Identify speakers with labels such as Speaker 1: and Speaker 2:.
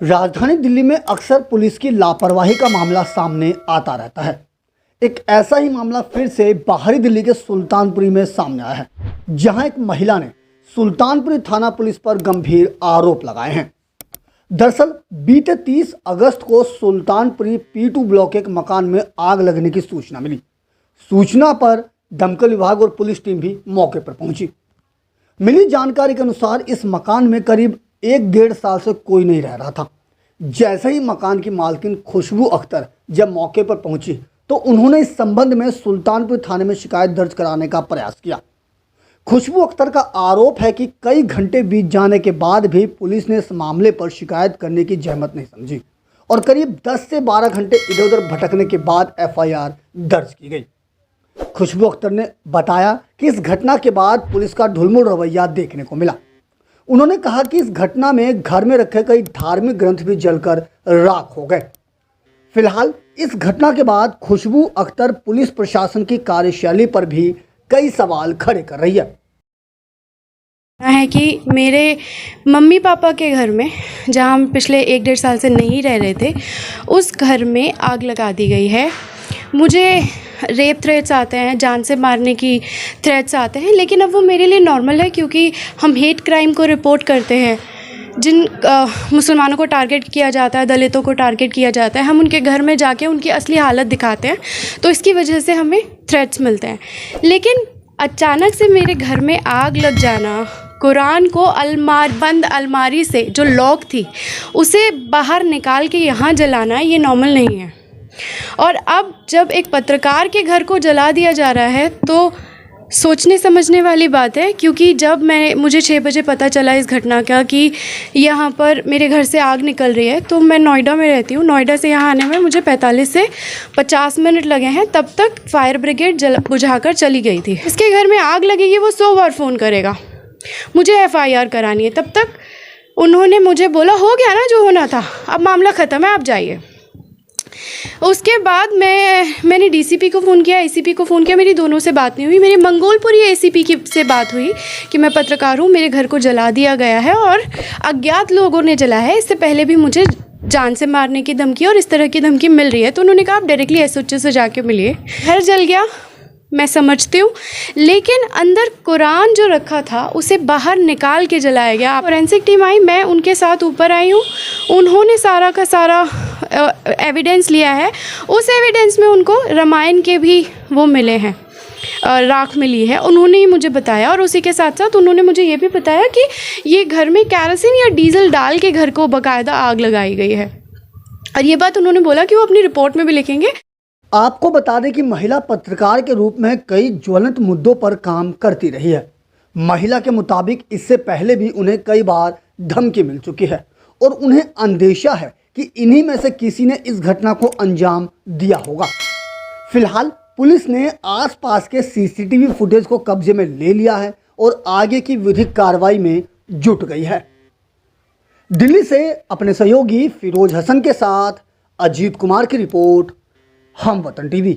Speaker 1: राजधानी दिल्ली में अक्सर पुलिस की लापरवाही का मामला सामने आता रहता है। एक ऐसा ही मामला फिर से बाहरी दिल्ली के सुल्तानपुरी में सामने आया है, जहां एक महिला ने सुल्तानपुरी थाना पुलिस पर गंभीर आरोप लगाए हैं। दरअसल बीते 30 अगस्त को सुल्तानपुरी P2 ब्लॉक के एक मकान में आग लगने की सूचना मिली। सूचना पर दमकल विभाग और पुलिस टीम भी मौके पर पहुंची। मिली जानकारी के अनुसार इस मकान में करीब 1-1.5 साल से कोई नहीं रह रहा था। जैसे ही मकान की मालकिन खुशबू अख्तर जब मौके पर पहुंची तो उन्होंने इस संबंध में सुल्तानपुर थाने में शिकायत दर्ज कराने का प्रयास किया। खुशबू अख्तर का आरोप है कि कई घंटे बीत जाने के बाद भी पुलिस ने इस मामले पर शिकायत करने की जहमत नहीं समझी और करीब 10 से 12 घंटे इधर उधर भटकने के बाद FIR दर्ज की गई। खुशबू अख्तर ने बताया कि इस घटना के बाद पुलिस का ढुलमुल रवैया देखने को मिला। उन्होंने कहा कि इस घटना में घर में रखे कई धार्मिक ग्रंथ भी जलकर राख हो गए। फिलहाल इस घटना के बाद खुशबू अख्तर पुलिस प्रशासन की कार्यशैली पर भी कई सवाल खड़े कर रही
Speaker 2: है कि मेरे मम्मी पापा के घर में, जहां हम पिछले 1-1.5 साल से नहीं रह रहे थे, उस घर में आग लगा दी गई है। मुझे रेप थ्रेट्स आते हैं, जान से मारने की थ्रेट्स आते हैं, लेकिन अब वो मेरे लिए नॉर्मल है क्योंकि हम हेट क्राइम को रिपोर्ट करते हैं। जिन मुसलमानों को टारगेट किया जाता है, दलितों को टारगेट किया जाता है, हम उनके घर में जाके उनकी असली हालत दिखाते हैं, तो इसकी वजह से हमें थ्रेट्स मिलते हैं। लेकिन अचानक से मेरे घर में आग लग जाना, कुरान को बंद अलमारी से जो लॉक थी उसे बाहर निकाल के यहाँ जलाना, ये नॉर्मल नहीं है। और अब जब एक पत्रकार के घर को जला दिया जा रहा है तो सोचने समझने वाली बात है, क्योंकि जब मुझे 6 बजे पता चला इस घटना का कि यहाँ पर मेरे घर से आग निकल रही है, तो मैं नोएडा में रहती हूँ। नोएडा से यहाँ आने में मुझे 45 से 50 मिनट लगे हैं। तब तक फायर ब्रिगेड बुझाकर चली गई थी। इसके घर में आग लगेगी, वो 100 बार फ़ोन करेगा, मुझे FIR करानी है। तब तक उन्होंने मुझे बोला हो गया ना जो होना था, अब मामला ख़त्म है, आप जाइए। उसके बाद मैंने DCP को फ़ोन किया, ACP को फ़ोन किया, मेरी दोनों से बात नहीं हुई। मेरी मंगोलपुरी ACP से बात हुई कि मैं पत्रकार हूँ, मेरे घर को जला दिया गया है और अज्ञात लोगों ने जला है। इससे पहले भी मुझे जान से मारने की धमकी और इस तरह की धमकी मिल रही है। तो उन्होंने कहा आप डायरेक्टली SHO से जाके मिलिए। घर जल गया, मैं समझती हूँ, लेकिन अंदर कुरान जो रखा था उसे बाहर निकाल के जलाया गया। फोरेंसिक टीम आई, मैं उनके साथ ऊपर आई हूँ। उन्होंने सारा का सारा एविडेंस लिया है। उस एविडेंस में उनको रामायण के भी वो मिले हैं, राख मिली है, उन्होंने ही मुझे बताया। और उसी के साथ साथ उन्होंने मुझे ये भी बताया कि ये घर में कैरोसिन या डीजल डाल के घर को बाकायदा आग लगाई गई है। और ये बात उन्होंने बोला कि वो अपनी रिपोर्ट में भी लिखेंगे।
Speaker 1: आपको बता दें कि महिला पत्रकार के रूप में कई ज्वलंत मुद्दों पर काम करती रही है। महिला के मुताबिक इससे पहले भी उन्हें कई बार धमकी मिल चुकी है और उन्हें अंदेशा है कि इन्हीं में से किसी ने इस घटना को अंजाम दिया होगा। फिलहाल पुलिस ने आसपास के CCTV फुटेज को कब्जे में ले लिया है और आगे की विधिक कार्रवाई में जुट गई है। दिल्ली से अपने सहयोगी फिरोज हसन के साथ अजीत कुमार की रिपोर्ट, हम वतन TV।